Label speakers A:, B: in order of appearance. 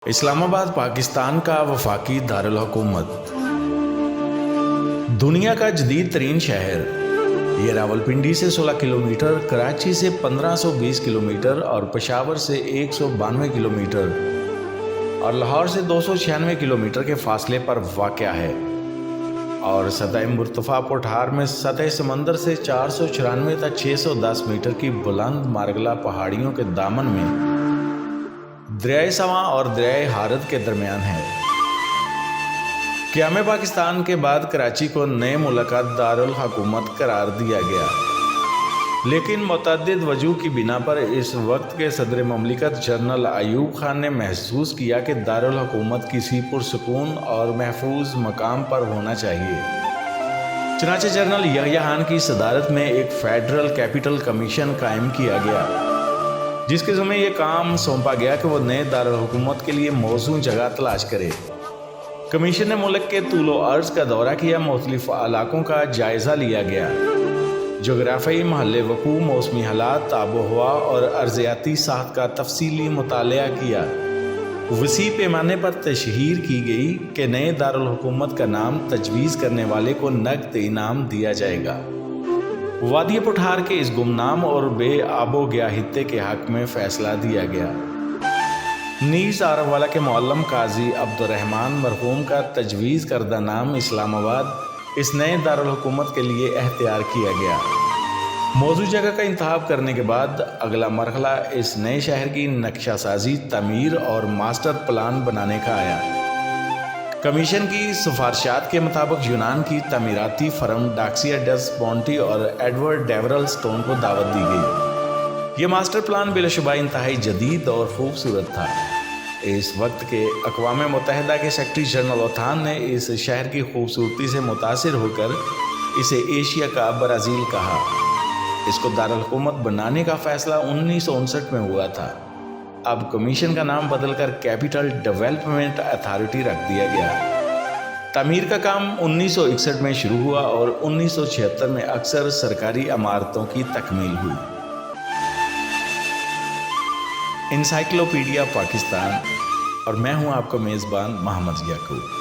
A: اسلام آباد پاکستان کا وفاقی دارالحکومت، دنیا کا جدید ترین شہر۔ یہ راولپنڈی سے 16 کلومیٹر، کراچی سے 1520 کلومیٹر اور پشاور سے 192 کلومیٹر اور لاہور سے 296 کلومیٹر کے فاصلے پر واقع ہے، اور سطح مرتفع پٹھار میں سطح سمندر سے 494 تا 610 میٹر کی بلند مارگلا پہاڑیوں کے دامن میں دریائے سواں اور دریائے ہارد کے درمیان ہے۔ قیام پاکستان کے بعد کراچی کو نئے ملک کا دارالحکومت قرار دیا گیا، لیکن متعدد وجوہ کی بنا پر اس وقت کے صدر مملکت جنرل ایوب خان نے محسوس کیا کہ دارالحکومت کسی پرسکون اور محفوظ مقام پر ہونا چاہیے۔ چنانچہ جنرل یحییٰ خان کی صدارت میں ایک فیڈرل کیپٹل کمیشن قائم کیا گیا، جس کے ذمہ یہ کام سونپا گیا کہ وہ نئے دارالحکومت کے لیے موزوں جگہ تلاش کرے۔ کمیشن نے ملک کے طول و عرض کا دورہ کیا، مختلف علاقوں کا جائزہ لیا گیا، جغرافیائی محل وقوع، موسمی حالات، آب و ہوا اور ارضیاتی ساخت کا تفصیلی مطالعہ کیا۔ وسیع پیمانے پر تشہیر کی گئی کہ نئے دارالحکومت کا نام تجویز کرنے والے کو نقد انعام دیا جائے گا۔ وادی پٹھار کے اس گمنام اور بے آب و گیا خطے کے حق میں فیصلہ دیا گیا۔ نیز عارف والا کے معلم قاضی عبدالرحمن مرحوم کا تجویز کردہ نام اسلام آباد اس نئے دارالحکومت کے لیے اختیار کیا گیا۔ موضوع جگہ کا انتخاب کرنے کے بعد اگلا مرحلہ اس نئے شہر کی نقشہ سازی، تعمیر اور ماسٹر پلان بنانے کا آیا۔ کمیشن کی سفارشات کے مطابق یونان کی تعمیراتی فرم ڈاکسیا ڈس پونٹی اور ایڈورڈ ڈیورل سٹون کو دعوت دی گئی۔ یہ ماسٹر پلان بلا شبہ انتہائی جدید اور خوبصورت تھا۔ اس وقت کے اقوام متحدہ کے سیکرٹری جنرل اوتھان نے اس شہر کی خوبصورتی سے متاثر ہو کر اسے ایشیا کا برازیل کہا۔ اس کو دارالحکومت بنانے کا فیصلہ 1959 میں ہوا تھا۔ اب کمیشن کا نام بدل کر کیپٹل ڈیولپمنٹ اتھارٹی رکھ دیا گیا۔ تعمیر کا کام 1961 میں شروع ہوا اور 1976 میں اکثر سرکاری عمارتوں کی تکمیل ہوئی۔ انسائکلوپیڈیا پاکستان، اور میں ہوں آپ کا میزبان محمد یعقوب۔